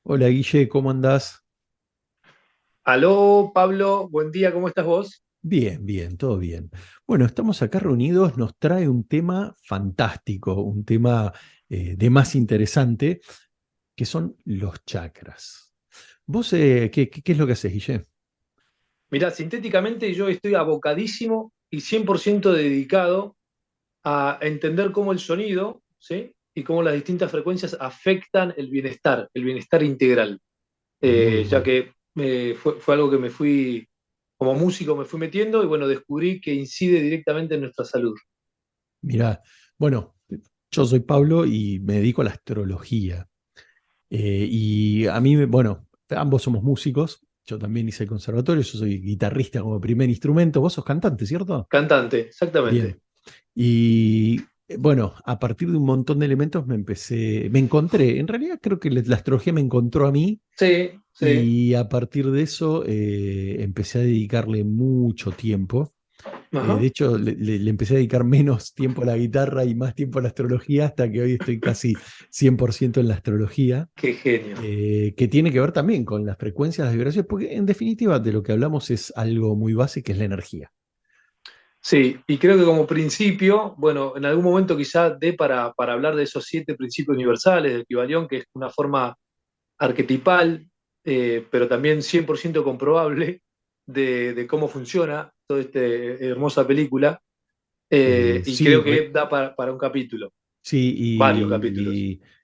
Hola Guille, ¿cómo andás? Aló, Pablo, buen día, ¿cómo estás vos? Bien, bien, todo bien. Bueno, estamos acá reunidos, nos trae un tema fantástico, un tema de más interesante, que son los chakras. ¿Vos qué es lo que haces, Guille? Mirá, sintéticamente yo estoy abocadísimo y 100% dedicado a entender cómo el sonido, ¿sí? Y cómo las distintas frecuencias afectan el bienestar integral. Muy Ya bueno. que fue algo que me fui, como músico me fui metiendo y bueno, descubrí que incide directamente en nuestra salud. Mirá, bueno, yo soy Pablo y me dedico a la astrología. Y a mí, bueno, ambos somos músicos, yo también hice el conservatorio, yo soy guitarrista como primer instrumento, vos sos cantante, ¿cierto? Cantante, exactamente. Bien. Y bueno, a partir de un montón de elementos me encontré, en realidad creo que la astrología me encontró a mí Sí, sí. y a partir de eso empecé a dedicarle mucho tiempo. De Ajá. hecho, le empecé a dedicar menos tiempo a la guitarra y más tiempo a la astrología hasta que hoy estoy casi 100% en la astrología, Qué genio. que tiene que ver también con las frecuencias, las vibraciones, porque en definitiva de lo que hablamos es algo muy básico, que es la energía. Sí, y creo que como principio, bueno, en algún momento quizá dé para hablar de esos siete principios universales del Kybalión, que es una forma arquetipal, pero también 100% comprobable de cómo funciona toda esta hermosa película, y Sí, creo que da para un capítulo, sí, varios capítulos.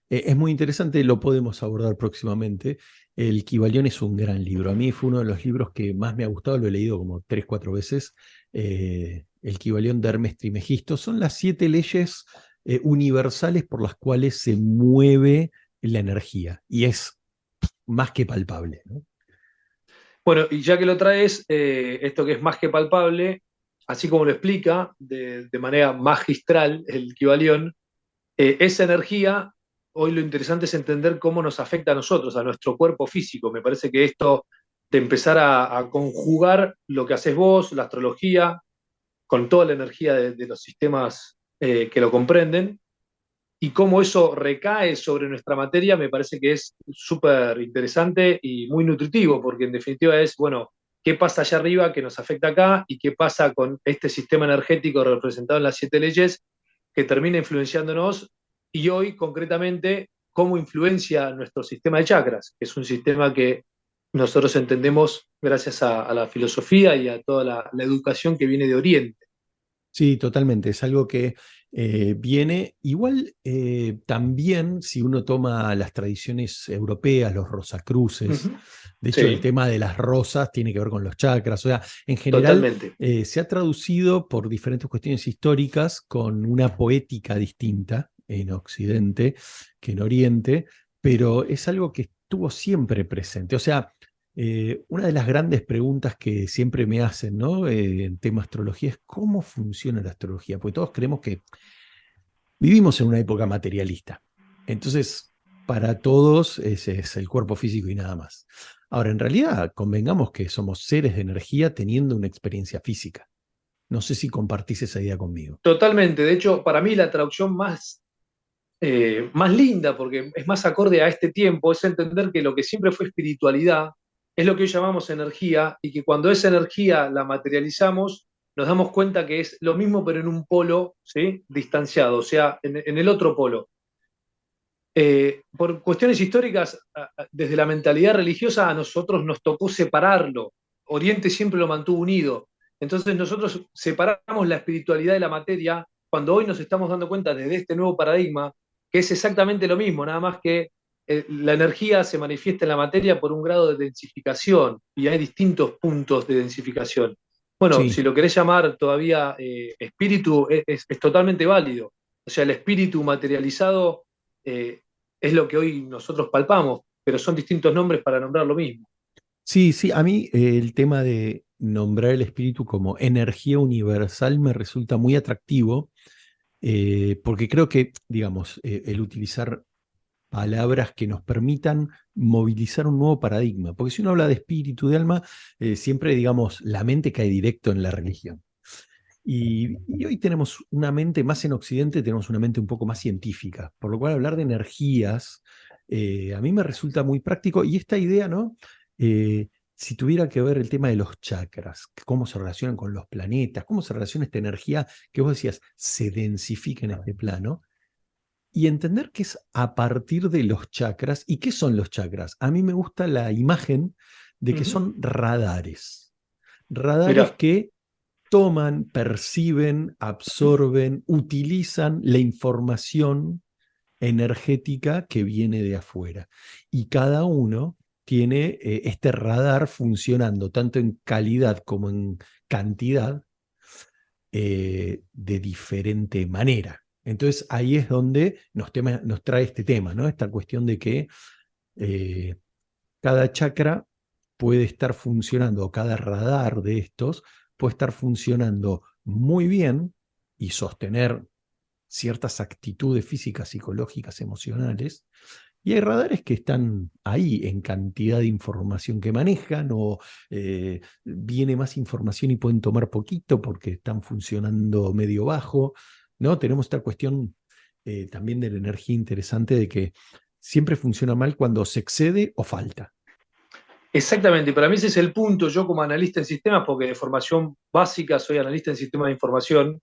es muy interesante, lo podemos abordar próximamente. El Kybalión es un gran libro. A mí fue uno de los libros que más me ha gustado, lo he leído como tres, cuatro veces. El Kybalión de Hermes Trismegisto. Son las siete leyes universales por las cuales se mueve la energía y es más que palpable, ¿no? Bueno, y ya que lo traes, esto que es más que palpable, así como lo explica de manera magistral el Kybalión, esa energía, hoy lo interesante es entender cómo nos afecta a nosotros, a nuestro cuerpo físico. Me parece que esto de empezar a conjugar lo que haces vos, la astrología, con toda la energía de los sistemas que lo comprenden, y cómo eso recae sobre nuestra materia, me parece que es súper interesante y muy nutritivo, porque en definitiva es, bueno, ¿qué pasa allá arriba que nos afecta acá? ¿Y qué pasa con este sistema energético representado en las siete leyes que termina influenciándonos? Y hoy, concretamente, cómo influencia nuestro sistema de chakras, que es un sistema que nosotros entendemos gracias a la filosofía y a toda la educación que viene de Oriente. Sí, totalmente. Es algo que viene igual también si uno toma las tradiciones europeas, los rosacruces. Ujú. De hecho, el Sí, tema de las rosas tiene que ver con los chakras. O sea, en general totalmente. se ha traducido por diferentes cuestiones históricas con una poética distinta en Occidente que en Oriente, pero es algo que estuvo siempre presente. O sea, una de las grandes preguntas que siempre me hacen, ¿no? En tema astrología es cómo funciona la astrología, porque todos creemos que vivimos en una época materialista. Entonces, para todos ese es el cuerpo físico y nada más. Ahora, en realidad, convengamos que somos seres de energía teniendo una experiencia física. No sé si compartís esa idea conmigo. Totalmente. De hecho, para mí la traducción más linda, porque es más acorde a este tiempo, es entender que lo que siempre fue espiritualidad es lo que hoy llamamos energía y que cuando esa energía la materializamos, nos damos cuenta que es lo mismo pero en un polo, ¿sí? Distanciado, o sea, en el otro polo. Por cuestiones históricas, desde la mentalidad religiosa a nosotros nos tocó separarlo. Oriente siempre lo mantuvo unido. Entonces nosotros separamos la espiritualidad de la materia cuando hoy nos estamos dando cuenta desde este nuevo paradigma que es exactamente lo mismo, nada más que la energía se manifiesta en la materia por un grado de densificación y hay distintos puntos de densificación. Bueno, si Sí, lo querés llamar todavía espíritu, es totalmente válido. O sea, el espíritu materializado eh, es lo que hoy nosotros palpamos, pero son distintos nombres para nombrar lo mismo. sí, sí. A mí el tema de nombrar el espíritu como energía universal me resulta muy atractivo porque creo que, digamos, el utilizar palabras que nos permitan movilizar un nuevo paradigma, porque si uno habla de espíritu, de alma, siempre, digamos, la mente cae directo en la religión. Y hoy tenemos una mente, más en Occidente, tenemos una mente un poco más científica, por lo cual hablar de energías a mí me resulta muy práctico. Y esta idea, ¿no? Si tuviera que ver el tema de los chakras, cómo se relacionan con los planetas, cómo se relaciona esta energía que vos decías, se densifica en este plano, y entender que es a partir de los chakras. ¿Y qué son los chakras? A mí me gusta la imagen de que Ujú. son radares. Radares Mirá, que toman, perciben, absorben, utilizan la información energética que viene de afuera. Y cada uno tiene este radar funcionando tanto en calidad como en cantidad de diferente manera. Entonces ahí es donde nos trae este tema, ¿no? Esta cuestión de que eh, cada chakra puede estar funcionando, o cada radar de estos puede estar funcionando muy bien y sostener ciertas actitudes físicas, psicológicas, emocionales. Y hay radares que están ahí en cantidad de información que manejan, o viene más información y pueden tomar poquito porque están funcionando medio bajo, ¿no? Tenemos esta cuestión también de la energía interesante de que siempre funciona mal cuando se excede o falta. exactamente, y para mí ese es el punto, yo como analista en sistemas, porque de formación básica soy analista en sistemas de información,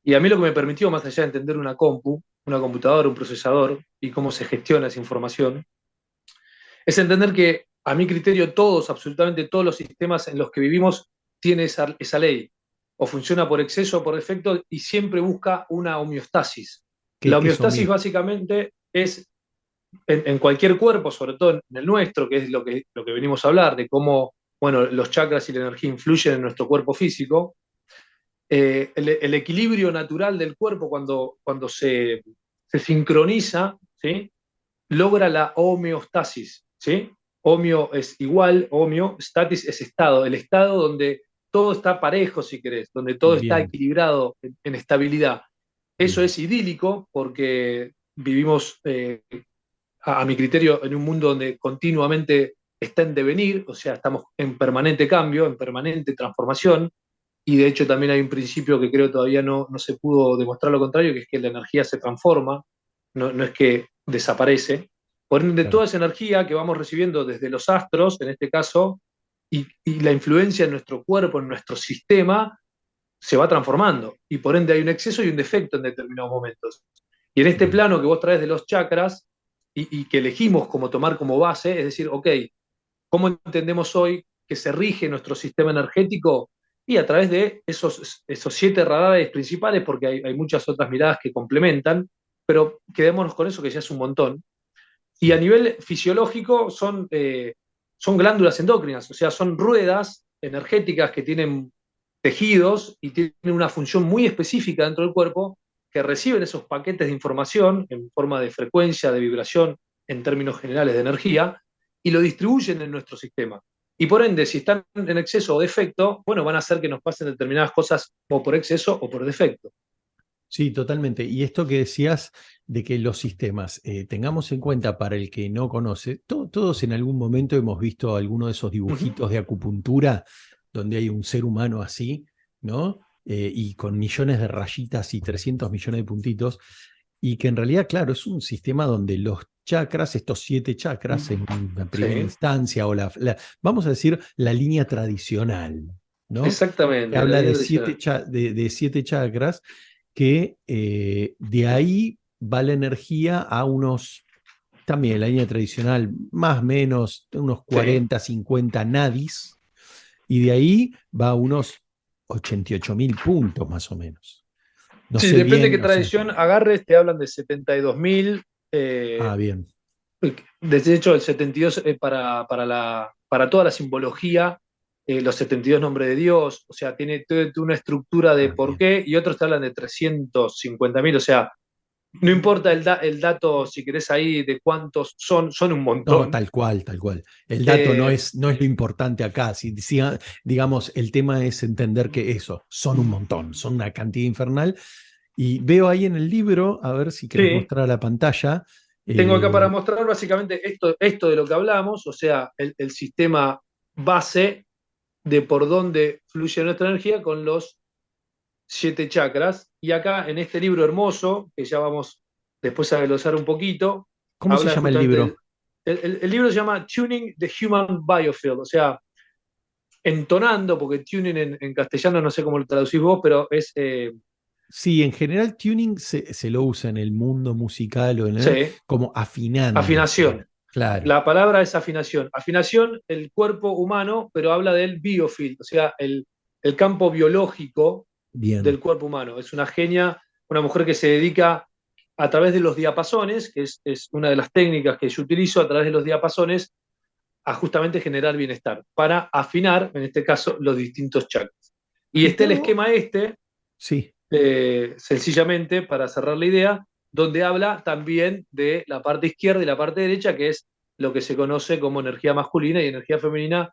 y a mí lo que me permitió, más allá de entender una compu, una computadora, un procesador, y cómo se gestiona esa información, es entender que, a mi criterio, todos, absolutamente todos los sistemas en los que vivimos tienen esa ley. O funciona por exceso o por defecto y siempre busca una homeostasis. La ¿Qué son homeostasis míos? básicamente es en cualquier cuerpo, sobre todo en el nuestro, que es lo que venimos a hablar, de cómo bueno, los chakras y la energía influyen en nuestro cuerpo físico. El equilibrio natural del cuerpo cuando se sincroniza, ¿sí? Logra la homeostasis, ¿sí? Homeo es igual, homeostatis es estado, el estado donde todo está parejo, si querés, donde todo está Bien, equilibrado en estabilidad. Eso bien, es idílico porque vivimos, a mi criterio, en un mundo donde continuamente está en devenir, o sea, estamos en permanente cambio, en permanente transformación, y de hecho también hay un principio que creo todavía no se pudo demostrar lo contrario, que es que la energía se transforma, no es que desaparece. Por ende, claro. toda esa energía que vamos recibiendo desde los astros, en este caso, y la influencia en nuestro cuerpo, en nuestro sistema, se va transformando. Y por ende hay un exceso y un defecto en determinados momentos. Y en este Bien. plano que vos traes de los chakras y que elegimos como tomar como base, es decir, ok, ¿cómo entendemos hoy que se rige nuestro sistema energético? Y a través de esos 7 radares principales, porque hay muchas otras miradas que complementan, pero quedémonos con eso que ya es un montón. Y a Sí. nivel fisiológico son glándulas endócrinas, o sea, son ruedas energéticas que tienen tejidos y tienen una función muy específica dentro del cuerpo que reciben esos paquetes de información en forma de frecuencia, de vibración, en términos generales de energía, y lo distribuyen en nuestro sistema. Y por ende, si están en exceso o defecto, bueno, van a hacer que nos pasen determinadas cosas o por exceso o por defecto. Sí, totalmente. Y esto que decías de que los sistemas, tengamos en cuenta para el que no conoce, todos en algún momento hemos visto alguno de esos Uh -huh. dibujitos de acupuntura donde hay un ser humano así, ¿no? Y con millones de rayitas y 300 millones de puntitos, y que en realidad, claro, es un sistema donde los chakras, estos 7 chakras en la primera Sí, instancia, o vamos a decir, la línea tradicional, ¿no? Que exactamente, la habla línea de siete, tradicional. de 7 chakras, que de ahí va la energía a unos, también la línea tradicional, más o menos unos Sí. 40 50 nadis, y de ahí va a unos 88.000 puntos más o menos. No Sí, sé depende de qué bien, o sea, tradición agarres, te hablan de 72.000. bien, De hecho, el 72 para toda la simbología, los 72 nombres de Dios, o sea, tiene toda una estructura de por bien. qué, y otros te hablan de 350.000, o sea, no importa el dato, si querés ahí, de cuántos son un No, montón. tal cual, tal cual. El dato Eh, no es lo importante acá. Digamos, el tema es entender que eso, son un montón, son una cantidad infernal. Y veo ahí en el libro, a ver si querés sí, mostrar a la pantalla. tengo acá para eh, mostrar básicamente esto de lo que hablamos, o sea, el sistema base de por dónde fluye nuestra energía con los 7 chakras. Y acá en este libro hermoso, que ya vamos después a glosar un poquito, ¿Cómo se habla llama el justamente libro? el libro se llama Tuning the Human Biofield, o sea, entonando, porque tuning en castellano no sé cómo lo traducís vos, pero es, Sí, en general tuning se lo usa en el mundo musical sí, como afinándose. afinación. Claro, La palabra es afinación. Afinación, el cuerpo humano, pero habla del biofield, o sea, el campo biológico bien. del cuerpo humano. Es una genia, una mujer que se dedica a través de los diapasones, que es una de las técnicas que yo utilizo, a través de los diapasones, a justamente generar bienestar, para afinar, en este caso, los distintos chakras. Y Y está el tengo, esquema este, sí. sencillamente, para cerrar la idea, donde habla también de la parte izquierda y la parte derecha, que es lo que se conoce como energía masculina y energía femenina,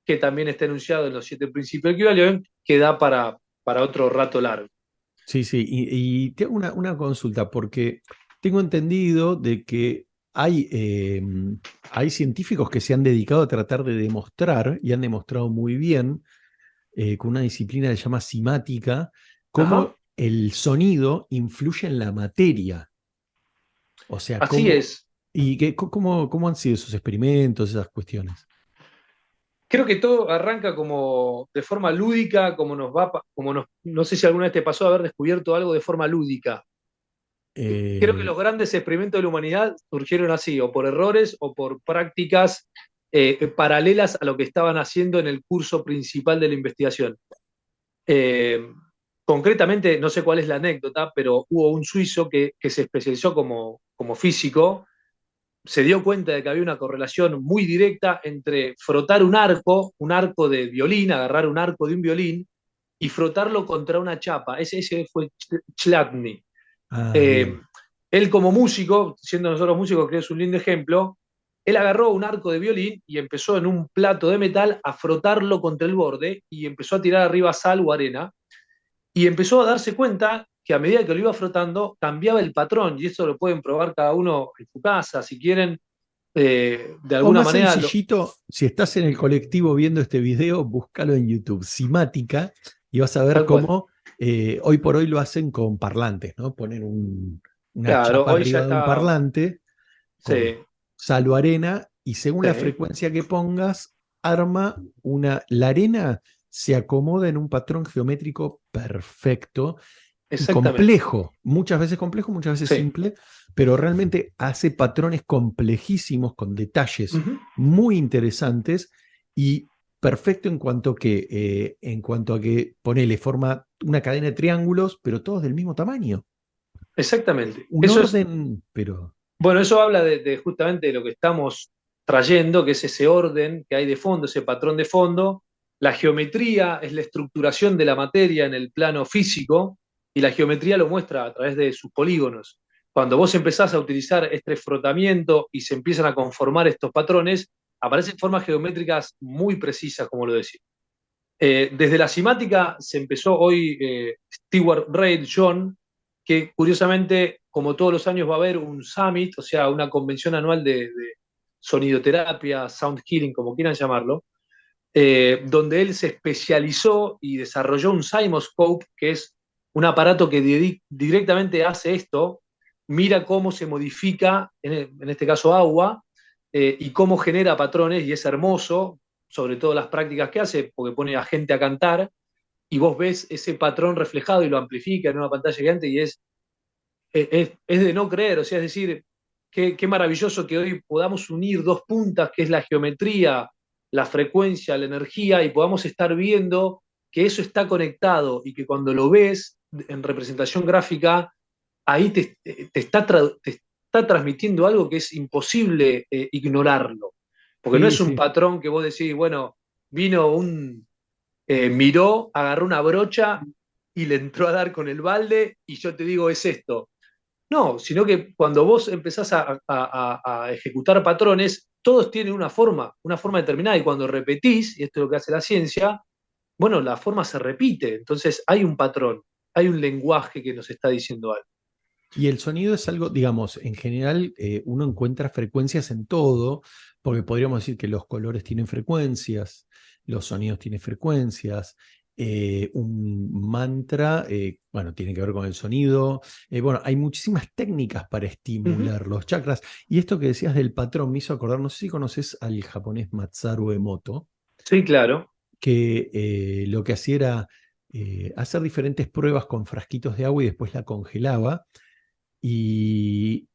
que también está enunciado en los 7 principios del Kybalión, que da para otro rato largo. Sí, sí, y te hago una consulta, porque tengo entendido de que hay científicos que se han dedicado a tratar de demostrar, y han demostrado muy bien, con una disciplina que se llama cimática, Ajá, cómo el sonido influye en la materia. O sea, así es. cómo han sido esos experimentos, esas cuestiones. Creo que todo arranca como de forma lúdica, como nos va, como nos, no sé si alguna vez te pasó haber descubierto algo de forma lúdica. Creo que Eh, los grandes experimentos de la humanidad surgieron así, o por errores o por prácticas paralelas a lo que estaban haciendo en el curso principal de la investigación. Eh, Concretamente, no sé cuál es la anécdota, pero hubo un suizo que se especializó como físico, se dio cuenta de que había una correlación muy directa entre frotar un arco de violín, agarrar un arco de un violín y frotarlo contra una chapa. Ese fue Chladni. Eh, bien. Él como músico, siendo nosotros músicos, creo que es un lindo ejemplo, él agarró un arco de violín y empezó en un plato de metal a frotarlo contra el borde y empezó a tirar arriba sal o arena y empezó a darse cuenta que a medida que lo iba frotando cambiaba el patrón y eso lo pueden probar cada uno en su casa, si quieren, de O alguna más manera. sencillito, si estás en el colectivo viendo este video, búscalo en YouTube, Cimática, y vas a ver Tal cual. cómo hoy por hoy lo hacen con parlantes, ¿no? Ponen una Claro, chapa hoy ya arriba de un está. parlante con Sí, sal o arena, y según la sí, frecuencia que pongas, la arena se acomoda en un patrón geométrico perfecto y exactamente. complejo, muchas veces Sí. simple, pero realmente hace patrones complejísimos con detalles Ujú. muy interesantes y perfecto en cuanto a que ponele forma una cadena de triángulos, pero todos del mismo tamaño. Exactamente. Un Eso es, orden, pero bueno, eso habla de justamente de lo que estamos trayendo, que es ese orden que hay de fondo, ese patrón de fondo. La geometría es la estructuración de la materia en el plano físico y la geometría lo muestra a través de sus polígonos. Cuando vos empezás a utilizar este frotamiento y se empiezan a conformar estos patrones, aparecen formas geométricas muy precisas, como lo decía. Desde la cimática se empezó hoy, Stewart Reid John, que curiosamente, como todos los años va a haber un summit, o sea, una convención anual de sonidoterapia, sound healing, como quieran llamarlo, donde él se especializó y desarrolló un Simoscope, que es un aparato que directamente hace esto, mira cómo se modifica, en este caso agua, y cómo genera patrones, y es hermoso, sobre todo las prácticas que hace, porque pone a gente a cantar, y vos ves ese patrón reflejado y lo amplifica en una pantalla gigante, y es de no creer, o sea, es decir, qué maravilloso que hoy podamos unir dos puntas, que es la geometría, la frecuencia, la energía, y podamos estar viendo que eso está conectado y que cuando lo ves en representación gráfica, ahí te está transmitiendo algo que es imposible ignorarlo. Porque no sí, es un sí. patrón que vos decís, bueno, miró, agarró una brocha y le entró a dar con el balde y yo te digo, es esto. No, sino que cuando vos empezás a ejecutar patrones, todos tienen una forma determinada, y cuando repetís, y esto es lo que hace la ciencia, bueno, la forma se repite, entonces hay un patrón, hay un lenguaje que nos está diciendo algo. Y el sonido es algo, digamos, en general uno encuentra frecuencias en todo, porque podríamos decir que los colores tienen frecuencias, los sonidos tienen frecuencias, un mantra, bueno, tiene que ver con el sonido. Bueno, hay muchísimas técnicas para Ujú. estimular los chakras. Y esto que decías del patrón me hizo acordar, no sé si conoces al japonés Masaru Emoto, Sí, claro. que lo que hacía era hacer diferentes pruebas con frasquitos de agua y después la congelaba. Y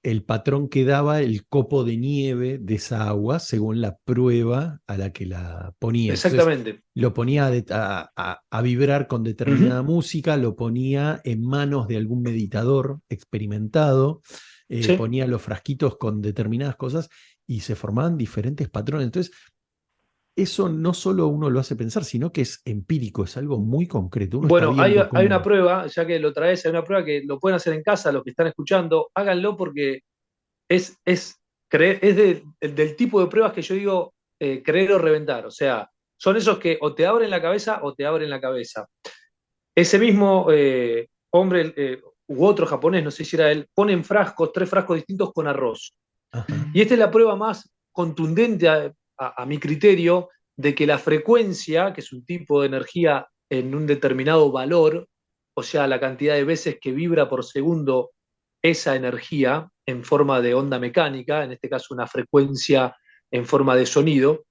el patrón que daba el copo de nieve de esa agua según la prueba a la que la ponía. Entonces Exactamente. lo ponía a vibrar con Ujú. determinada música, lo ponía en manos de algún meditador experimentado, Sí. ponía los frasquitos con determinadas cosas y se formaban diferentes patrones. Entonces, eso no solo uno lo hace pensar, sino que es empírico, es algo muy concreto. Uno está Bueno, hay, viendo hay una cómo... prueba, ya que lo traes, hay una prueba que lo pueden hacer en casa, los que están escuchando, háganlo porque es, creer, es del tipo de pruebas que yo digo creer o reventar. O sea, son esos que o te abren la cabeza o te abren la cabeza. Ese mismo hombre u otro japonés, no sé si era él, pone en frascos, 3 frascos distintos con arroz. Ajá, Y esta es la prueba más contundente a mi criterio de que la frecuencia, que es un tipo de energía en un determinado valor, o sea, la cantidad de veces que vibra por segundo esa energía en forma de onda mecánica, en este caso una frecuencia en forma de sonido,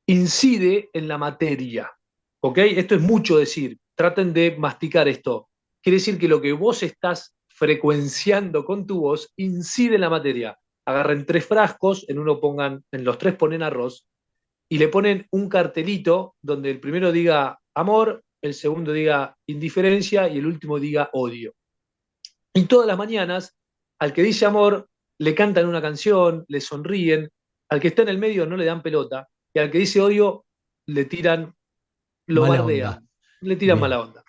incide en la materia. ¿Ok? Esto es mucho decir. Traten de masticar esto. Quiere decir que lo que vos estás frecuenciando con tu voz incide en la materia. Agarren 3 frascos, en uno pongan, en los 3 ponen arroz y le ponen un cartelito donde el primero diga amor, el segundo diga indiferencia y el último diga odio. Y todas las mañanas, al que dice amor, le cantan una canción, le sonríen, al que está en el medio no le dan pelota, y al que dice odio, le tiran, lo mala onda. bardean, le tiran Bien. mala onda.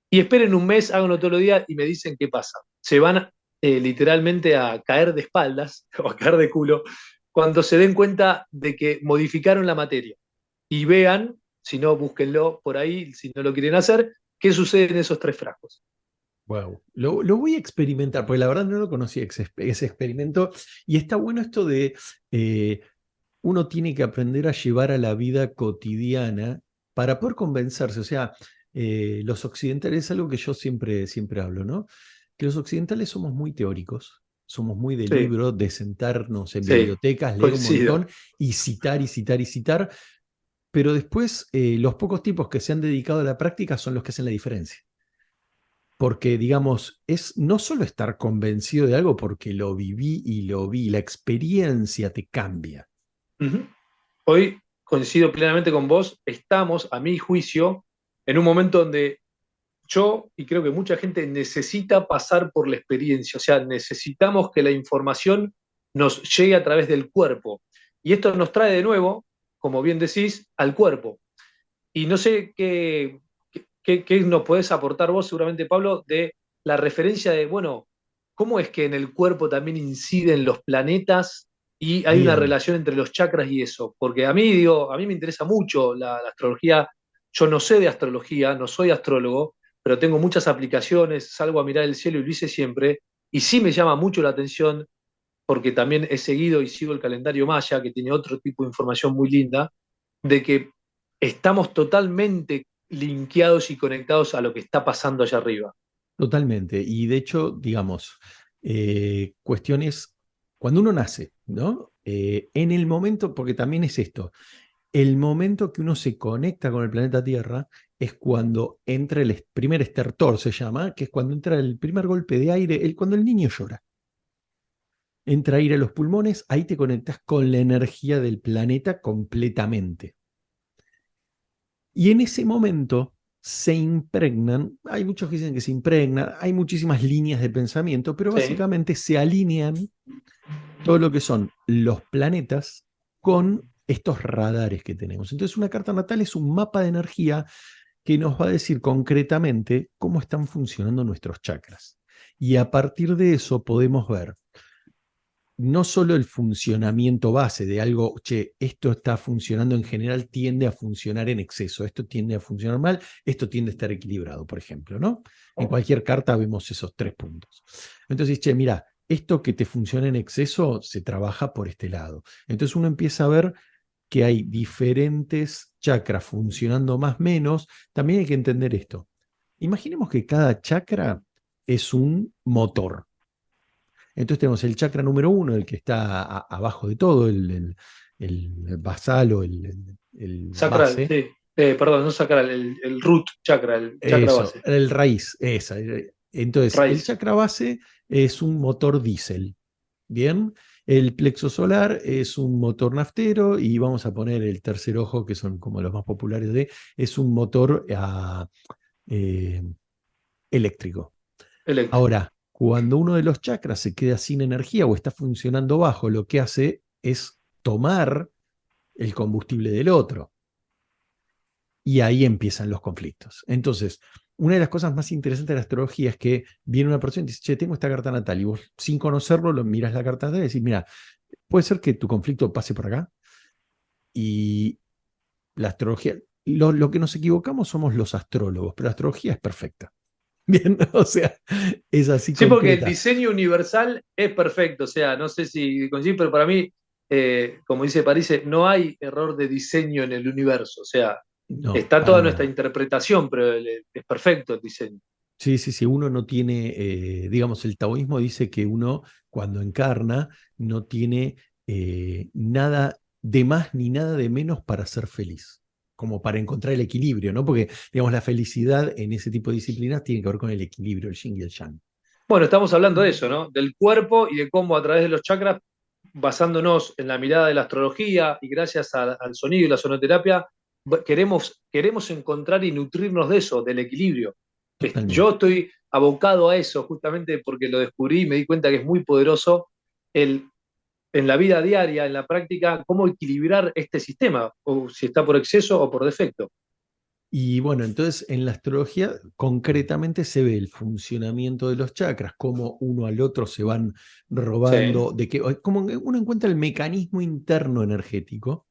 Y esperen un mes, háganlo todos los días y me dicen qué pasa. Se van literalmente a caer de espaldas o a caer de culo cuando se den cuenta de que modificaron la materia. Y vean, si no, búsquenlo por ahí, si no lo quieren hacer, qué sucede en esos 3 frascos. Wow, lo voy a experimentar, porque la verdad no lo conocía ese experimento. Y está bueno esto de eh, uno tiene que aprender a llevar a la vida cotidiana para poder convencerse. O sea, los occidentales es algo que yo siempre hablo, ¿no? Que los occidentales somos muy teóricos, somos muy de Sí, libro, de sentarnos en sí, bibliotecas, leer un coincido. montón y citar y citar y citar, pero después los pocos tipos que se han dedicado a la práctica son los que hacen la diferencia. Porque, digamos, es no solo estar convencido de algo porque lo viví y lo vi, la experiencia te cambia. Ujú. Hoy coincido plenamente con vos, estamos, a mi juicio, en un momento donde yo y creo que mucha gente necesita pasar por la experiencia, o sea, necesitamos que la información nos llegue a través del cuerpo. Y esto nos trae de nuevo, como bien decís, al cuerpo. Y no sé qué nos podés aportar vos, seguramente, Pablo, de la referencia de, bueno, cómo es que en el cuerpo también inciden los planetas y hay una Bien, relación entre los chakras y eso. Porque a mí, digo, a mí me interesa mucho la astrología. Yo no sé de astrología, no soy astrólogo, pero tengo muchas aplicaciones, salgo a mirar el cielo y lo hice siempre. Y sí me llama mucho la atención, porque también he seguido y sigo el calendario maya, que tiene otro tipo de información muy linda, de que estamos totalmente linkeados y conectados a lo que está pasando allá arriba. totalmente. Y de hecho, digamos, cuestiones, cuando uno nace, ¿no? En el momento, porque también es esto, el momento que uno se conecta con el planeta Tierra es cuando entra el primer estertor, se llama, que es cuando entra el primer golpe de aire, cuando el niño llora. Entra aire a los pulmones, ahí te conectas con la energía del planeta completamente. Y en ese momento se impregnan, hay muchos que dicen que se impregnan, hay muchísimas líneas de pensamiento, pero Sí. básicamente se alinean todo lo que son los planetas con estos radares que tenemos. Entonces una carta natal es un mapa de energía que nos va a decir concretamente cómo están funcionando nuestros chakras. Y a partir de eso podemos ver no solo el funcionamiento base de algo, che, esto está funcionando en general, tiende a funcionar en exceso, esto tiende a funcionar mal, esto tiende a estar equilibrado, por ejemplo, ¿no? En cualquier carta vemos esos 3 puntos. Entonces, che, mira, esto que te funciona en exceso se trabaja por este lado. Entonces uno empieza a ver que hay diferentes chakras funcionando más o menos, también hay que entender esto. Imaginemos que cada chakra es un motor. Entonces tenemos el chakra número uno, el que está abajo de todo, el basal o el Sacral, base. sí. Perdón, no sacral, el root chakra, el chakra Eso, base. el raíz, esa. Entonces, el Raíz. chakra base es un motor diésel. Bien, el plexo solar es un motor naftero y vamos a poner el tercer ojo, que son como los más populares es un motor eh, eléctrico. Eléctrico. Ahora, cuando uno de los chakras se queda sin energía o está funcionando bajo, lo que hace es tomar el combustible del otro. Y ahí empiezan los conflictos. Entonces, una de las cosas más interesantes de la astrología es que viene una persona y dice, che, tengo esta carta natal, y vos sin conocerlo, lo miras la carta natal y decís, mira, puede ser que tu conflicto pase por acá. Y la astrología, lo que nos equivocamos somos los astrólogos, pero la astrología es perfecta. Bien, o sea, es así Sí, porque el concreta. diseño universal es perfecto, o sea, no sé si coincide, pero para mí, como dice París, no hay error de diseño en el universo, o sea, No, está toda para nuestra nada. interpretación, pero es perfecto el diseño. Sí, sí, sí, uno no tiene, digamos, el taoísmo dice que uno cuando encarna no tiene nada de más ni nada de menos para ser feliz, como para encontrar el equilibrio, ¿no? Porque, digamos, la felicidad en ese tipo de disciplinas tiene que ver con el equilibrio, el yin y el yang. Bueno, estamos hablando de eso, ¿no? Del cuerpo y de cómo a través de los chakras, basándonos en la mirada de la astrología y gracias al sonido y la sonoterapia, queremos encontrar y nutrirnos de eso, del equilibrio. Yo Totalmente. estoy abocado a eso justamente porque lo descubrí y me di cuenta que es muy poderoso el, en la vida diaria, en la práctica, cómo equilibrar este sistema, o si está por exceso o por defecto. Y bueno, entonces en la astrología concretamente se ve el funcionamiento de los chakras, cómo uno al otro se van Sí. robando, de que, cómo uno encuentra el mecanismo interno energético.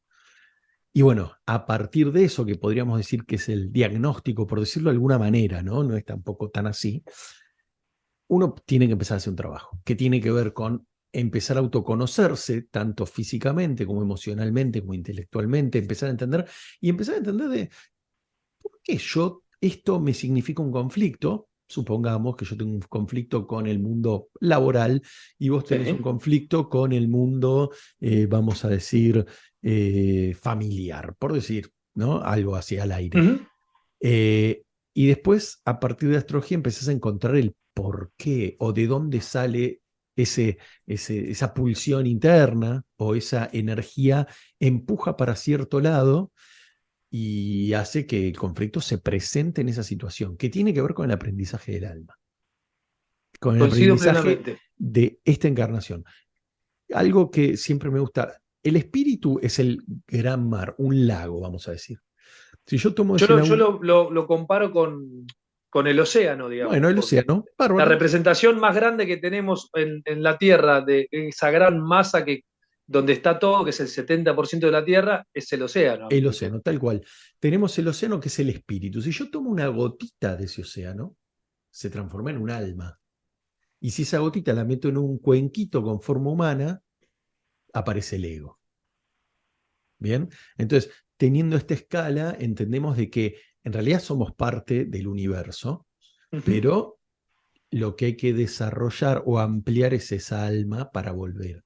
Y bueno, a partir de eso, que podríamos decir que es el diagnóstico, por decirlo de alguna manera, ¿no? No es tampoco tan así, uno tiene que empezar a hacer un trabajo que tiene que ver con empezar a autoconocerse, tanto físicamente como emocionalmente, como intelectualmente, empezar a entender y empezar a entender de por qué esto me significa un conflicto. Supongamos que yo tengo un conflicto con el mundo laboral y vos tenés un Sí. conflicto con el mundo, vamos a decir, familiar, por decir, ¿no? Algo así al aire. Ujú. Eh, y después, a partir de la astrología, empezás a encontrar el por qué o de dónde sale esa pulsión interna o esa energía empuja para cierto lado y hace que el conflicto se presente en esa situación, que tiene que ver con el aprendizaje del alma, con el Coincido aprendizaje plenamente. de esta encarnación. Algo que siempre me gusta, el espíritu es el gran mar, un lago, vamos a decir. Si yo tomo Yo ese lo, yo lago, lo, lo- lo comparo con el océano, bueno, digamos, el porque océano, la bárbaro, representación más grande que tenemos en la Tierra de esa gran masa donde está todo, que es el 70% de la Tierra, es el océano, el ¿viste? océano, tal cual. Tenemos el océano que es el espíritu. Si yo tomo una gotita de ese océano, se transforma en un alma. Y si esa gotita la meto en un cuenquito con forma humana, aparece el ego. Bien, entonces, teniendo esta escala, entendemos de que en realidad somos parte del universo, Ujú. pero lo que hay que desarrollar o ampliar es esa alma para volver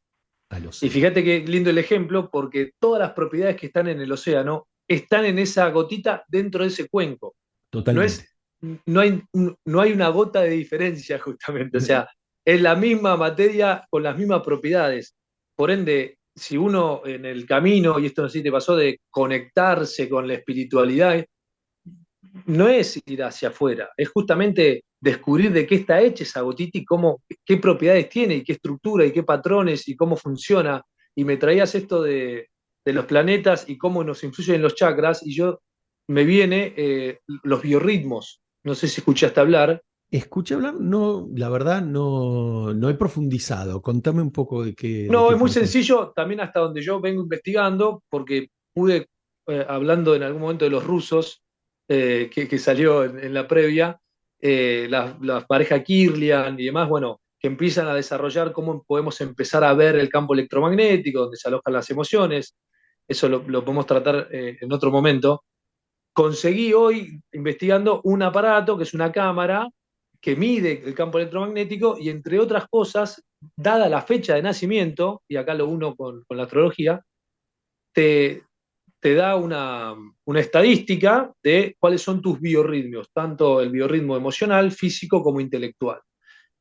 al Y océano. fíjate qué lindo el ejemplo, porque todas las propiedades que están en el océano están en esa gotita dentro de ese cuenco. No Totalmente. es, no hay una gota de diferencia justamente, o sea, es la misma materia con las mismas propiedades. Por ende, si uno en el camino, y esto no sé si te pasó, de conectarse con la espiritualidad, no es ir hacia afuera, es justamente descubrir de qué está hecha esa gotita y qué propiedades tiene y qué estructura y qué patrones y cómo funciona. Y me traías esto de los planetas y cómo nos influyen los chakras y yo me viene los biorritmos. No sé si escuchaste hablar. Escuché hablar, no, la verdad no he profundizado. Contame un poco de No, qué es muy tratás. sencillo, también hasta donde yo vengo investigando, porque pude, hablando en algún momento de los rusos, que salió en la previa, la pareja Kirlian y demás, bueno, que empiezan a desarrollar cómo podemos empezar a ver el campo electromagnético, donde se alojan las emociones. eso lo podemos tratar en otro momento. Conseguí hoy, investigando, un aparato que es una cámara que mide el campo electromagnético y, entre otras cosas, dada la fecha de nacimiento, y acá lo uno con la astrología, te, te da una estadística de cuáles son tus biorritmos, tanto el biorritmo emocional, físico como intelectual,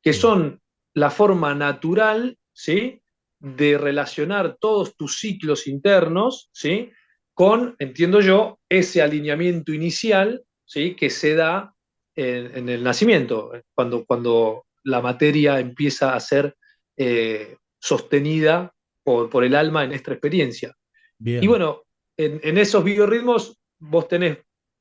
que Bien, son la forma natural, ¿sí?, de relacionar todos tus ciclos internos, ¿sí?, con, entiendo yo, ese alineamiento inicial, ¿sí?, que se da en el nacimiento, cuando la materia empieza a ser sostenida por el alma en esta experiencia. Y bien, bueno, en esos biorritmos vos tenés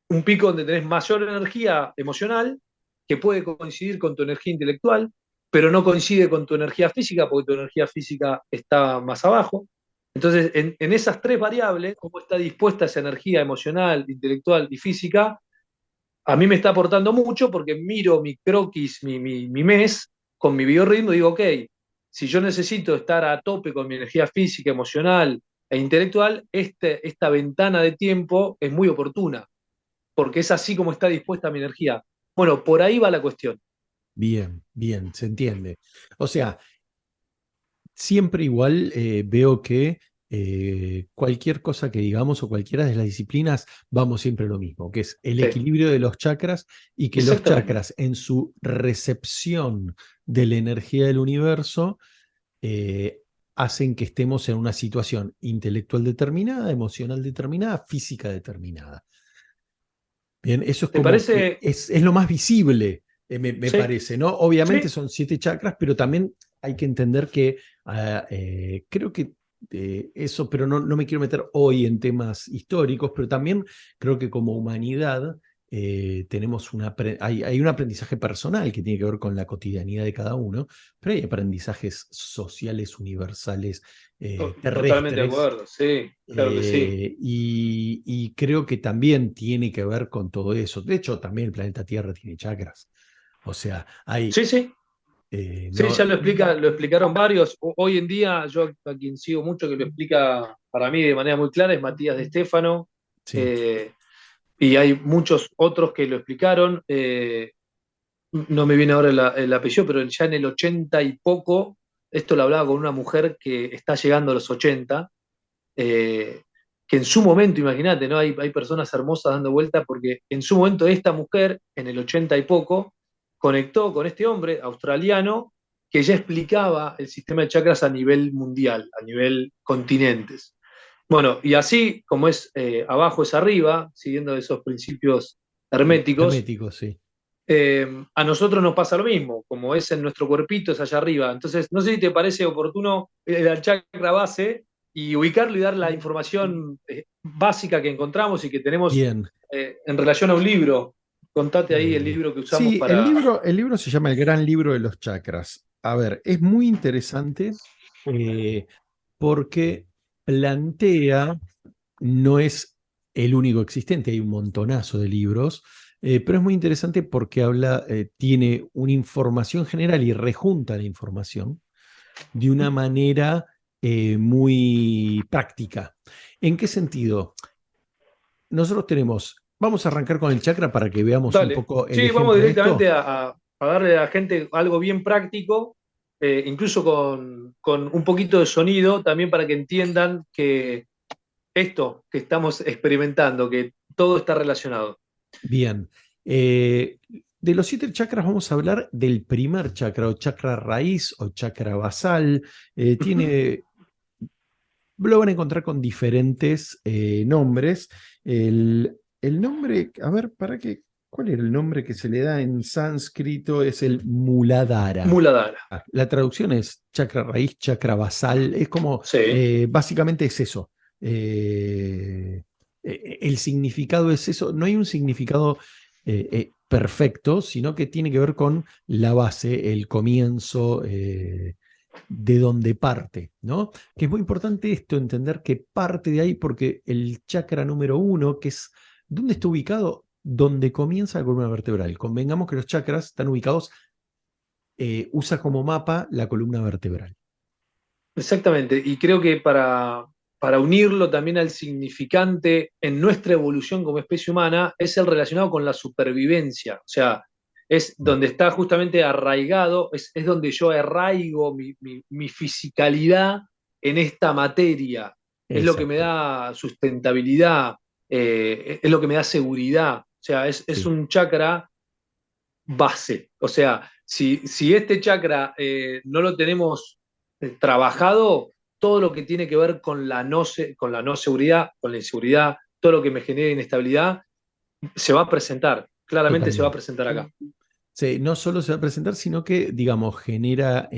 un pico donde tenés mayor energía emocional, que puede coincidir con tu energía intelectual, pero no coincide con tu energía física, porque tu energía física está más abajo. Entonces, en esas tres variables, cómo está dispuesta esa energía emocional, intelectual y física, a mí me está aportando mucho, porque miro mi croquis, mi mes, con mi biorritmo, y digo, ok, si yo necesito estar a tope con mi energía física, emocional e intelectual, esta ventana de tiempo es muy oportuna, porque es así como está dispuesta mi energía. Bueno, por ahí va la cuestión. bien, bien, se entiende. O sea, siempre igual veo que cualquier cosa que digamos o cualquiera de las disciplinas, vamos siempre a lo mismo, que es el Sí, equilibrio de los chakras y que los exactamente. chakras en su recepción de la energía del universo eh, hacen que estemos en una situación intelectual determinada, emocional determinada, física determinada. Bien, eso es ¿Te como que parece? es lo más visible, me Sí, parece, ¿no? Obviamente sí. son 7 chakras, pero también hay que entender que creo que eso, pero no me quiero meter hoy en temas históricos, pero también creo que como humanidad tenemos hay un aprendizaje personal que tiene que ver con la cotidianidad de cada uno, pero hay aprendizajes sociales universales Totalmente de terrestres acuerdo, sí, claro que sí. y creo que también tiene que ver con todo eso. De hecho, también el planeta Tierra tiene chakras. O sea, hay, Sí, sí. Sí, no, ya lo explicaron varios. Hoy en día, yo a quien sigo mucho que lo explica para mí de manera muy clara es Matías de Estéfano, sí, eh, y hay muchos otros que lo explicaron. No me viene ahora el apellido, pero ya en el 80 y poco, esto lo hablaba con una mujer que está llegando a los 80, eh, que en su momento, imagínate, ¿no? Hay personas hermosas dando vueltas, porque en su momento esta mujer, en el 80 y poco, conectó con este hombre australiano que ya explicaba el sistema de chakras a nivel mundial, a nivel continentes. Bueno, y así como es abajo es arriba, siguiendo esos principios herméticos, hermético, sí. a nosotros nos pasa lo mismo, como es en nuestro cuerpito, es allá arriba. Entonces, no sé si te parece oportuno ir al chakra base y ubicarlo y dar la información básica que encontramos y que tenemos Bien. en relación a un libro. Contate ahí el libro que usamos Sí, el para... libro, el libro se llama El Gran Libro de los Chakras. A ver, es muy interesante eh, porque plantea, no es el único existente, hay un montonazo de libros, pero es muy interesante porque habla, tiene una información general y rejunta la información de una manera muy práctica. ¿En qué sentido? Nosotros tenemos, vamos a arrancar con el chakra para que veamos un Dale. poco el Sí, vamos ejemplo de directamente esto. a darle a la gente algo bien práctico, incluso con un poquito de sonido, también para que entiendan que esto que estamos experimentando, que todo está relacionado. Bien. De los 7 chakras vamos a hablar del primer chakra o chakra raíz o chakra basal. Ujú. Tiene, lo van a encontrar con diferentes nombres. El nombre, a ver, ¿cuál era el nombre que se le da en sánscrito? Es el Muladhara. Muladhara. La traducción es chakra raíz, chakra basal. Es como, Sí. básicamente es eso. El significado es eso. No hay un significado perfecto, sino que tiene que ver con la base, el comienzo, de donde parte, ¿no? Que es muy importante esto, entender que parte de ahí porque el chakra número uno, que es, ¿dónde está ubicado? Donde comienza la columna vertebral. Convengamos que los chakras están ubicados, usa como mapa la columna vertebral. Exactamente, y creo que para para unirlo también al significante en nuestra evolución como especie humana, es el relacionado con la supervivencia. O sea, es donde está justamente arraigado, es donde yo arraigo mi fisicalidad en esta materia. Es lo que me Exacto, da sustentabilidad, es lo que me da seguridad. O sea, es sí, un chakra base. O sea, si este chakra no lo tenemos trabajado, todo lo que tiene que ver con la no seguridad, con la inseguridad, todo lo que me genere inestabilidad, se va a presentar. Claramente se va a totalmente. presentar acá. Sí, no solo se va a presentar, sino que, digamos, genera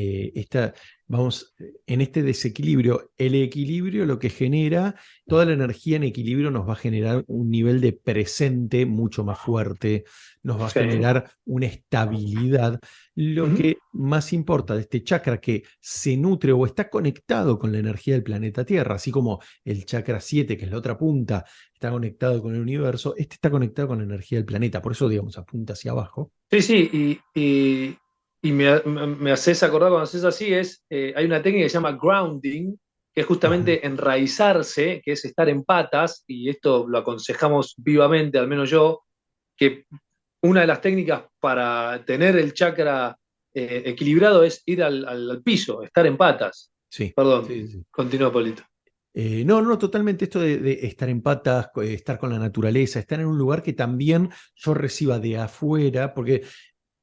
vamos, en este desequilibrio, el equilibrio lo que genera, toda la energía en equilibrio nos va a generar un nivel de presente mucho más fuerte, nos va a Sí. generar una estabilidad. Lo Ujú. que más importa de este chakra que se nutre o está conectado con la energía del planeta Tierra, así como el chakra 7, que es la otra punta, está conectado con el universo, este está conectado con la energía del planeta, por eso, digamos, apunta hacia abajo. Sí, sí, y me haces acordar cuando haces así, hay una técnica que se llama grounding, que es Ajá. justamente enraizarse, que es estar en patas, y esto lo aconsejamos vivamente, al menos yo, que una de las técnicas para tener el chakra equilibrado es ir al piso, estar en patas. Sí, Perdón, sí, sí. continúa, Polito. No, no, totalmente esto de estar en patas, estar con la naturaleza, estar en un lugar que también yo reciba de afuera, porque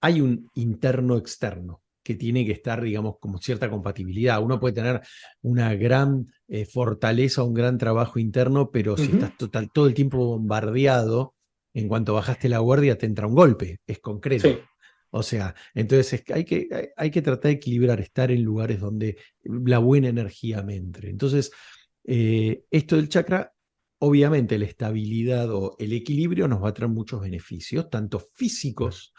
hay un interno-externo que tiene que estar, digamos, como cierta compatibilidad. Uno puede tener una gran fortaleza, un gran trabajo interno, pero si Ujú. estás todo el tiempo bombardeado, en cuanto bajaste la guardia te entra un golpe, es Sí. concreto. O sea, entonces hay que tratar de equilibrar, estar en lugares donde la buena energía me entre. Entonces, esto del chakra, obviamente la estabilidad o el equilibrio nos va a traer muchos beneficios, tanto físicos,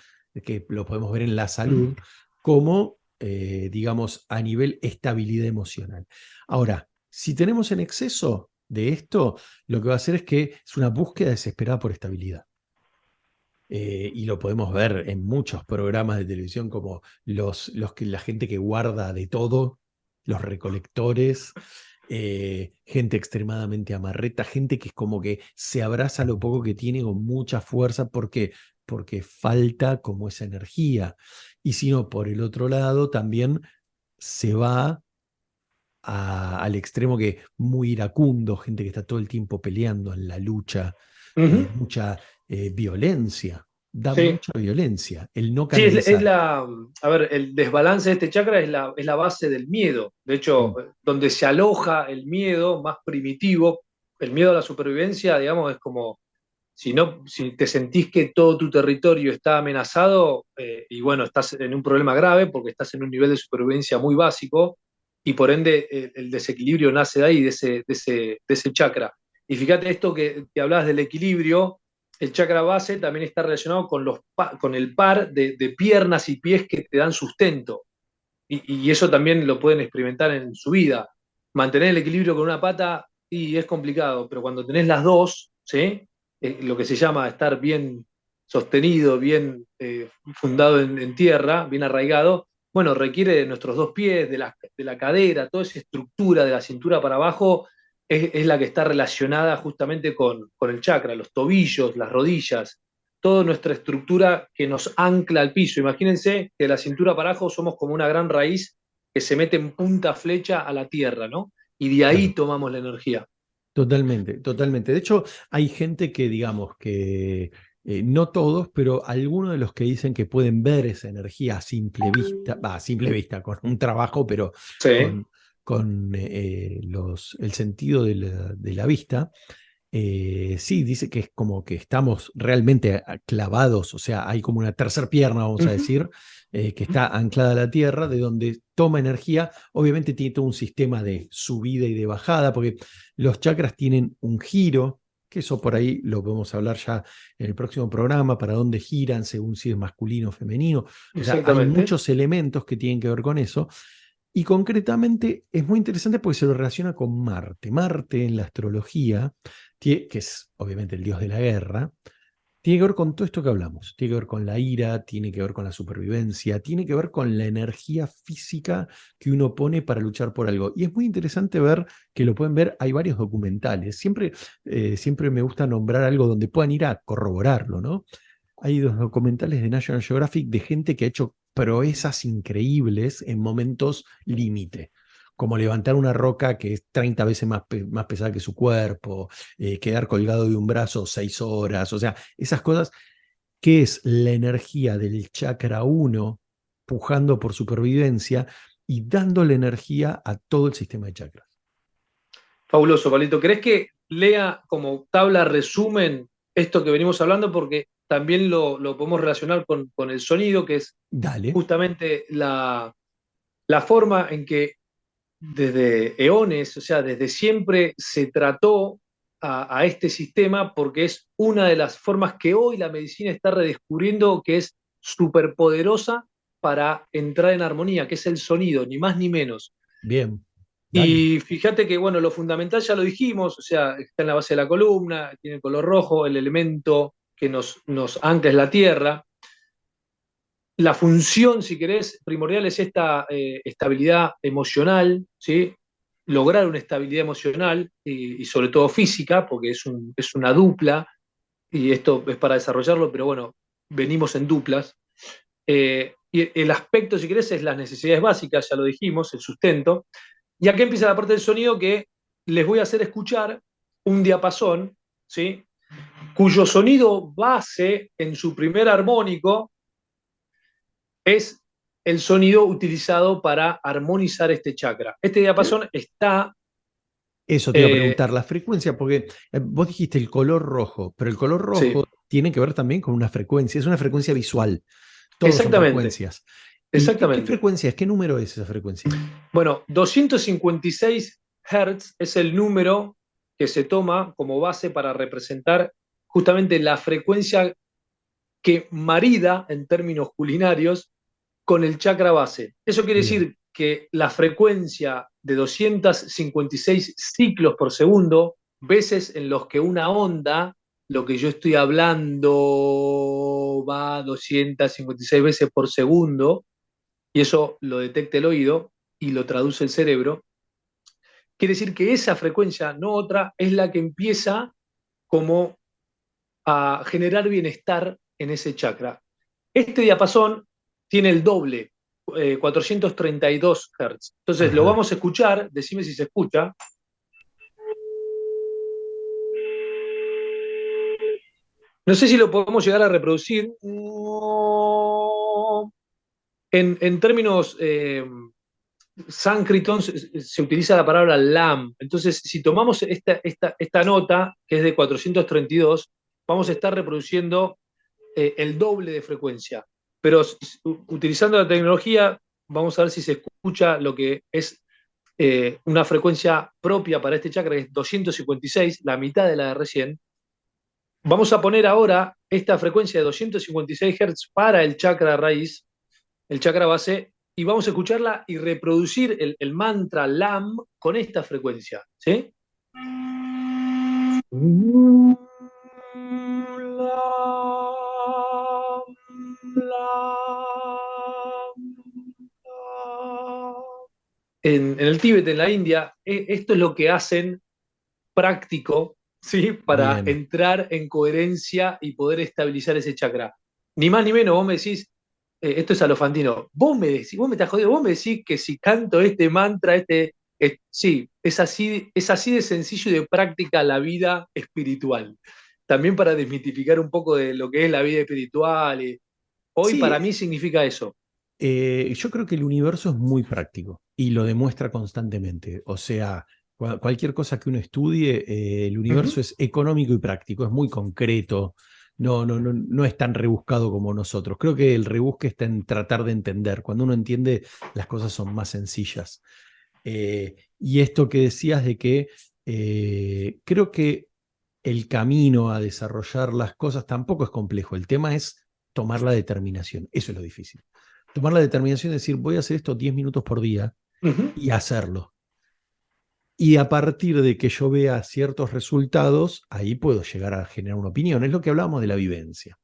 que lo podemos ver en la Ujú. salud, como, digamos, a nivel estabilidad emocional. Ahora, si tenemos en exceso de esto, lo que va a hacer es que es una búsqueda desesperada por estabilidad. Y lo podemos ver en muchos programas de televisión como la gente que guarda de todo, los recolectores, gente extremadamente amarreta, gente que es como que se abraza lo poco que tiene con mucha fuerza porque falta como esa energía. Y si no, por el otro lado, también se va al extremo que muy iracundo, gente que está todo el tiempo peleando en la lucha, Ujú. mucha violencia, da Sí. mucha violencia, el no Sí, canalizar. a ver, el desbalance de este chakra es la base del miedo. De hecho, Mm, donde se aloja el miedo más primitivo, el miedo a la supervivencia, digamos, es como si no, si te sentís que todo tu territorio está amenazado, y bueno, estás en un problema grave porque estás en un nivel de supervivencia muy básico, y por ende el desequilibrio nace de ahí, de ese chakra. Y fíjate esto que hablabas del equilibrio, el chakra base también está relacionado con, con el par de piernas y pies que te dan sustento. Y eso también lo pueden experimentar en su vida. Mantener el equilibrio con una pata y es complicado, pero cuando tenés las dos, ¿sí? Lo que se llama estar bien sostenido, bien fundado en tierra, bien arraigado, bueno, requiere de nuestros dos pies, de la cadera, toda esa estructura de la cintura para abajo es la que está relacionada justamente con el chakra, los tobillos, las rodillas, toda nuestra estructura que nos ancla al piso. Imagínense que de la cintura para abajo somos como una gran raíz que se mete en punta flecha a la tierra, ¿no? Y de ahí claro, tomamos la energía. totalmente, totalmente. De hecho, hay gente que, digamos, que no todos, pero algunos de los que dicen que pueden ver esa energía a simple vista, va, a simple vista, con un trabajo, pero Sí. con, con el sentido de la vista. Sí, dice que es como que estamos realmente clavados, o sea, hay como una tercera pierna, vamos a Ujú. decir, que está anclada a la tierra, de donde toma energía. Obviamente tiene todo un sistema de subida y de bajada, porque los chakras tienen un giro, que eso por ahí lo podemos hablar ya en el próximo programa, para dónde giran según si es masculino o femenino. O sea, hay Exactamente. muchos elementos que tienen que ver con eso. Y concretamente es muy interesante porque se lo relaciona con Marte. Marte en la astrología, que es obviamente el dios de la guerra, Tiene que ver con todo esto que hablamos, tiene que ver con la ira, tiene que ver con la supervivencia, tiene que ver con la energía física que uno pone para luchar por algo. Y es muy interesante ver que lo pueden ver, hay varios documentales, siempre me gusta nombrar algo donde puedan ir a corroborarlo, ¿no? Hay dos documentales de National Geographic de gente que ha hecho proezas increíbles en momentos límite, como levantar una roca que es 30 veces más pesada que su cuerpo, quedar colgado de un brazo 6 horas, o sea, esas cosas, que es la energía del chakra uno pujando por supervivencia y dándole energía a todo el sistema de chakras. Fabuloso, Palito. ¿Crees que lea como tabla resumen esto que venimos hablando? Porque también lo podemos relacionar con el sonido, que es Dale, justamente la forma en que desde eones, o sea, desde siempre se trató a este sistema, porque es una de las formas que hoy la medicina está redescubriendo, que es superpoderosa para entrar en armonía, que es el sonido, ni más ni menos. bien, dale. Y fíjate que, bueno, lo fundamental ya lo dijimos, o sea, está en la base de la columna, tiene el color rojo, el elemento que nos ancla es la tierra. La función, si querés, primordial es esta estabilidad emocional, ¿sí? Lograr una estabilidad emocional y sobre todo física, porque es una dupla, y esto es para desarrollarlo, pero bueno, venimos en duplas. Y el aspecto, si querés, es las necesidades básicas, ya lo dijimos, el sustento. Y aquí empieza la parte del sonido que les voy a hacer escuchar un diapasón, ¿sí? Cuyo sonido base en su primer armónico es el sonido utilizado para armonizar este chakra. Este diapasón está... Eso te iba a eh, preguntar, la frecuencia, porque vos dijiste el color rojo, pero el color sí, rojo tiene que ver también con una frecuencia, es una frecuencia visual, todos son exactamente, frecuencias. ¿Y qué exactamente. frecuencia es? ¿Qué número es esa frecuencia? Bueno, 256 Hz es el número que se toma como base para representar justamente la frecuencia que marida en términos culinarios con el chakra base. Eso quiere Bien, decir que la frecuencia de 256 ciclos por segundo, veces en los que una onda, lo que yo estoy hablando, va 256 veces por segundo, y eso lo detecta el oído y lo traduce el cerebro, quiere decir que esa frecuencia, no otra, es la que empieza como a generar bienestar en ese chakra. Este diapasón tiene el doble, 432 Hz. Entonces lo ajá. vamos a escuchar, decime si se escucha. No sé si lo podemos llegar a reproducir. En términos sánscritos se utiliza la palabra lam. Entonces, si tomamos esta nota, que es de 432, vamos a estar reproduciendo el doble de frecuencia. Pero utilizando la tecnología, vamos a ver si se escucha lo que es una frecuencia propia para este chakra, que es 256, la mitad de la de recién. Vamos a poner ahora esta frecuencia de 256 Hz para el chakra raíz, el chakra base, y vamos a escucharla y reproducir el mantra LAM con esta frecuencia. ¿Sí? En el Tíbet, en la India, esto es lo que hacen práctico, ¿sí? Para Bien. entrar en coherencia y poder estabilizar ese chakra. Ni más ni menos, vos me decís, esto es alofantino, vos me estás jodiendo, vos me decís que si canto este mantra, sí, es así de sencillo y de práctica la vida espiritual. También para desmitificar un poco de lo que es la vida espiritual. Hoy Sí, para mí significa eso. yo creo que el universo es muy práctico y lo demuestra constantemente. O sea, cualquier cosa que uno estudie, el Uh -huh. universo es económico y práctico, es muy concreto, no es tan rebuscado como nosotros. Creo que el rebusque está en tratar de entender. Cuando uno entiende, las cosas son más sencillas. Y esto que decías de que creo que el camino a desarrollar las cosas tampoco es complejo. El tema es tomar la determinación. Eso es lo difícil. Tomar la determinación de decir, voy a hacer esto 10 minutos por día Uh -huh. y hacerlo. Y a partir de que yo vea ciertos resultados, ahí puedo llegar a generar una opinión. Es lo que hablábamos de la vivencia.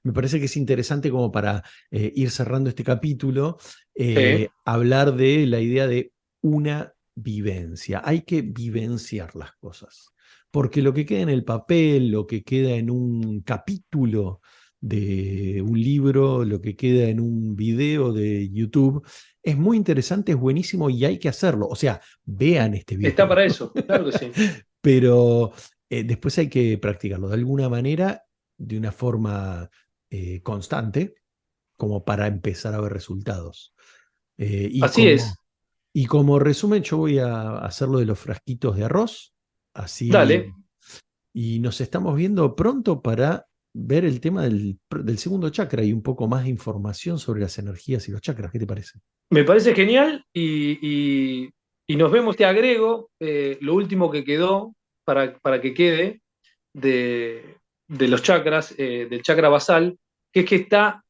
Me parece que es interesante como para ir cerrando este capítulo, Sí. hablar de la idea de una vivencia. Hay que vivenciar las cosas, porque lo que queda en el papel, lo que queda en un capítulo de un libro, lo que queda en un video de YouTube, es muy interesante, es buenísimo y hay que hacerlo. O sea, vean este Está video. para eso, claro que sí. Pero después hay que practicarlo de alguna manera, de una forma constante, como para empezar a ver resultados. Eh, y, Así como, es. y como resumen, yo voy a hacer lo de los frasquitos de arroz, así, Dale. y nos estamos viendo pronto para ver el tema del segundo chakra y un poco más de información sobre las energías y los chakras. ¿Qué te parece? Me parece genial y nos vemos, te agrego lo último que quedó para que quede de los chakras, del chakra basal, que es que está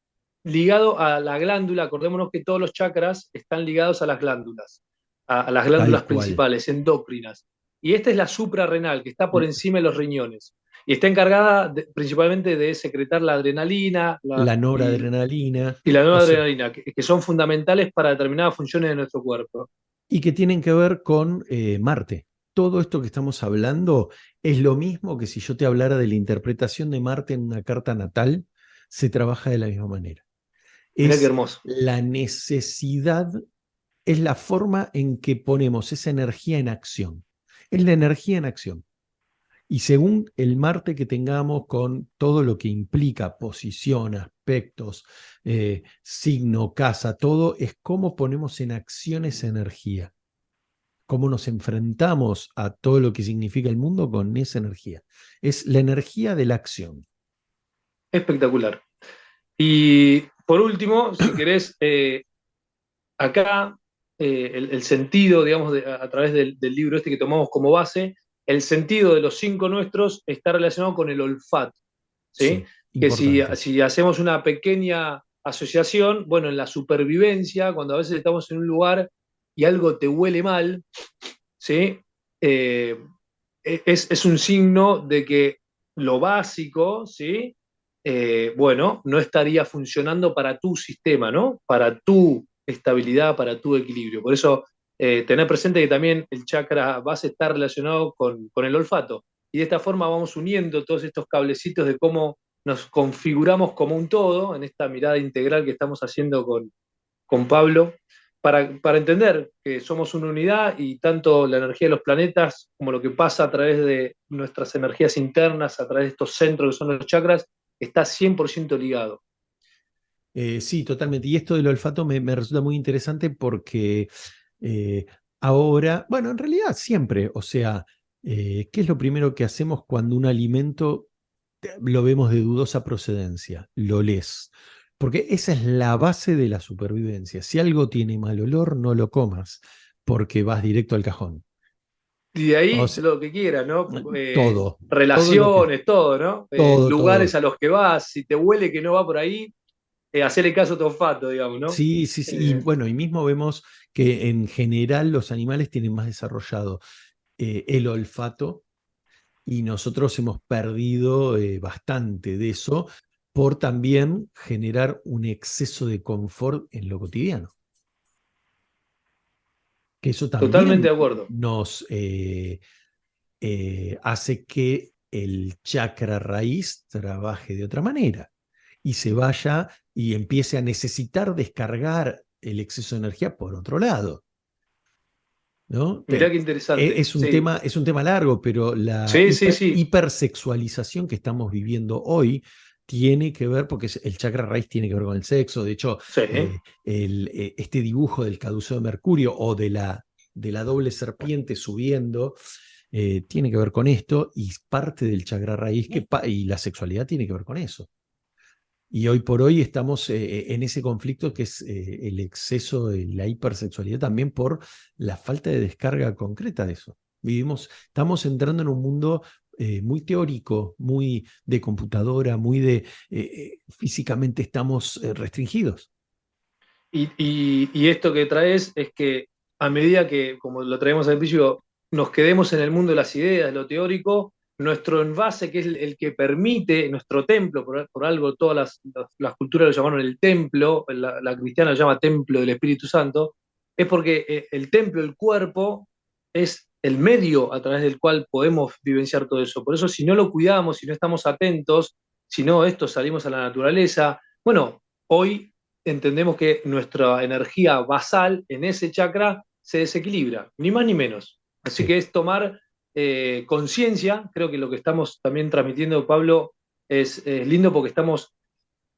ligado a la glándula. Acordémonos que todos los chakras están ligados a las glándulas, a las Tal glándulas cual. principales, endocrinas. Y esta es la suprarrenal, que está por encima de los riñones. Y está encargada principalmente de secretar la adrenalina La noradrenalina, y la o nueva sea, adrenalina, que son fundamentales para determinadas funciones de nuestro cuerpo. y que tienen que ver con Marte. Todo esto que estamos hablando es lo mismo que si yo te hablara de la interpretación de Marte en una carta natal, se trabaja de la misma manera. Mirá qué Es hermoso. la necesidad, es la forma en que ponemos esa energía en acción. Es la energía en acción. Y según el Marte que tengamos con todo lo que implica posición, aspectos, signo, casa, todo, es cómo ponemos en acción esa energía, cómo nos enfrentamos a todo lo que significa el mundo con esa energía. Es la energía de la acción. Espectacular. Y por último, si querés, acá el sentido, digamos, a través del libro este que tomamos como base, el sentido de los cinco nuestros está relacionado con el olfato, ¿sí? Sí, Que importante. si hacemos una pequeña asociación, bueno, en la supervivencia, cuando a veces estamos en un lugar y algo te huele mal, ¿sí? Eh, es un signo de que lo básico, ¿sí? Bueno, no estaría funcionando para tu sistema, ¿no? Para tu estabilidad, para tu equilibrio. Por eso, tener presente que también el chakra base está relacionado con el olfato. Y de esta forma vamos uniendo todos estos cablecitos de cómo nos configuramos como un todo en esta mirada integral que estamos haciendo con Pablo, para entender que somos una unidad y tanto la energía de los planetas como lo que pasa a través de nuestras energías internas, a través de estos centros que son los chakras, está 100% ligado. Sí, totalmente. Y esto del olfato me resulta muy interesante porque eh, ahora, bueno, en realidad siempre, o sea, ¿qué es lo primero que hacemos cuando un alimento lo vemos de dudosa procedencia? Lo lees. Porque esa es la base de la supervivencia. Si algo tiene mal olor, no lo comas, porque vas directo al cajón. Y de O ahí sea, lo que quieras, ¿no? todo lo que, Relaciones, todo, ¿no? todo. Lugares a los que vas, si te huele que no va por ahí, hacerle caso a tu olfato, digamos, ¿no? Sí, sí, sí. Y Eh, bueno, y mismo vemos que en general los animales tienen más desarrollado el olfato y nosotros hemos perdido bastante de eso por también generar un exceso de confort en lo cotidiano, que eso Totalmente también de acuerdo. nos hace que el chakra raíz trabaje de otra manera y se vaya y empiece a necesitar descargar el exceso de energía por otro lado. ¿No? Mirá qué interesante. Sí, Es un tema largo, pero la sí, sí, sí. hipersexualización que estamos viviendo hoy tiene que ver, porque el chakra raíz tiene que ver con el sexo. De hecho, Sí. este dibujo del caduceo de Mercurio o de la doble serpiente subiendo tiene que ver con esto y parte del chakra raíz y la sexualidad tiene que ver con eso. Y hoy por hoy estamos en ese conflicto que es el exceso de la hipersexualidad también por la falta de descarga concreta de eso. Estamos entrando en un mundo muy teórico, muy de computadora, muy de físicamente estamos restringidos. Y esto que traes es que a medida que, como lo traemos al principio, nos quedemos en el mundo de las ideas, lo teórico, nuestro envase, que es el que permite, nuestro templo, por algo todas las culturas lo llamaron el templo, la cristiana lo llama templo del Espíritu Santo, es porque el templo, el cuerpo, es el medio a través del cual podemos vivenciar todo eso. Por eso, si no lo cuidamos, si no estamos atentos, si no esto salimos a la naturaleza, bueno, hoy entendemos que nuestra energía basal en ese chakra se desequilibra, ni más ni menos. Así Sí, que es tomar conciencia, creo que lo que estamos también transmitiendo, Pablo, es lindo porque estamos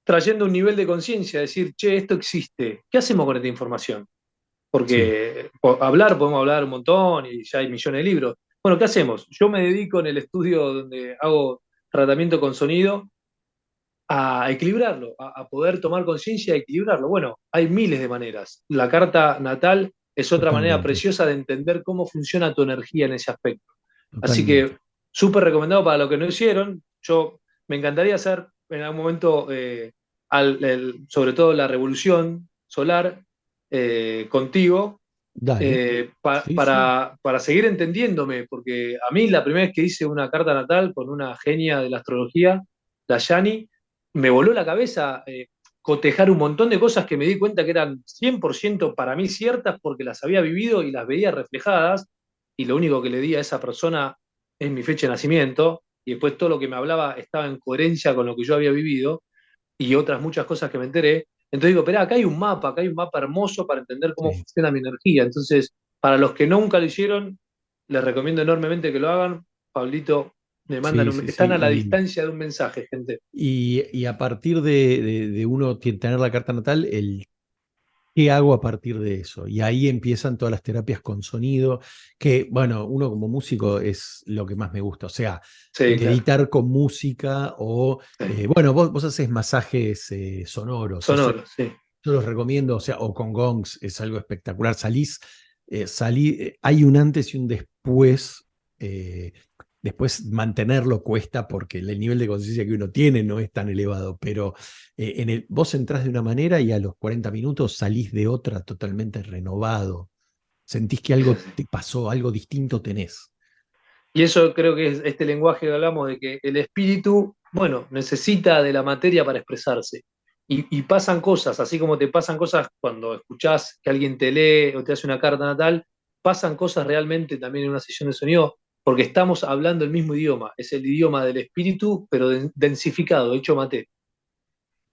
trayendo un nivel de conciencia, decir, che, esto existe, ¿qué hacemos con esta información? sí. Porque hablar, podemos hablar un montón y ya hay millones de libros. Bueno, ¿qué hacemos? Yo me dedico en el estudio donde hago tratamiento con sonido a equilibrarlo, a poder tomar conciencia y equilibrarlo. Bueno, hay miles de maneras. La carta natal es otra manera Totalmente, preciosa de entender cómo funciona tu energía en ese aspecto. Así totalmente. que súper recomendado para los que no hicieron. Yo me encantaría hacer en algún momento, sobre todo la revolución solar, contigo, Dale. Sí, sí. para seguir entendiéndome, porque a mí la primera vez que hice una carta natal con una genia de la astrología, la Yani, me voló la cabeza cotejar un montón de cosas que me di cuenta que eran 100% para mí ciertas porque las había vivido y las veía reflejadas, y lo único que le di a esa persona es mi fecha de nacimiento, y después todo lo que me hablaba estaba en coherencia con lo que yo había vivido, y otras muchas cosas que me enteré. Entonces digo, espera, acá hay un mapa hermoso para entender cómo Sí, funciona mi energía. Entonces, para los que nunca lo hicieron, les recomiendo enormemente que lo hagan. Pablito, me mandan sí, sí, están a la sí. distancia de un mensaje, gente. Y a partir de uno tener la carta natal, el qué hago a partir de eso. Y ahí empiezan todas las terapias con sonido, que, bueno, uno como músico es lo que más me gusta. O sea, Sí, claro. meditar con música o, Sí. bueno, vos haces masajes sonoros. Sonoro, sí. Yo los recomiendo, o sea, o con gongs, es algo espectacular. Hay un antes y un después. eh, Después mantenerlo cuesta porque el nivel de conciencia que uno tiene no es tan elevado, pero vos entrás de una manera y a los 40 minutos salís de otra totalmente renovado. Sentís que Es algo así. te pasó, algo distinto tenés. Y eso creo que es este lenguaje que hablamos de que el espíritu, bueno, necesita de la materia para expresarse. Y pasan cosas, así como te pasan cosas cuando escuchás que alguien te lee o te hace una carta natal, pasan cosas realmente también en una sesión de sonido, porque estamos hablando el mismo idioma. Es el idioma del espíritu, pero densificado, hecho materia.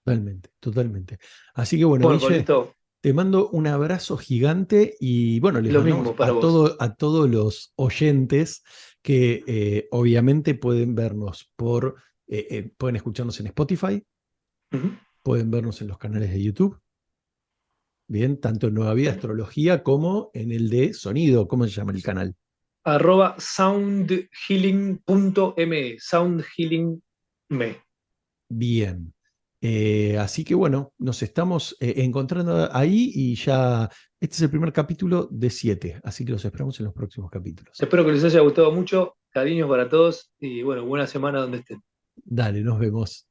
Totalmente, totalmente. Así que bueno, Bueno, Guille, Pablito, te mando un abrazo gigante y bueno, les lo mandamos mismo para vos. a todos los oyentes que obviamente pueden vernos pueden escucharnos en Spotify, Ujú. pueden vernos en los canales de YouTube, bien, tanto en Nueva Vida Astrología como en el de Sonido, ¿cómo se llama el canal? @soundhealing.me, soundhealing.me. Bien. Así que bueno, nos estamos encontrando ahí y ya este es el primer capítulo de 7, así que los esperamos en los próximos capítulos. Espero que les haya gustado mucho. Cariños para todos y bueno, buena semana donde estén. Dale, nos vemos.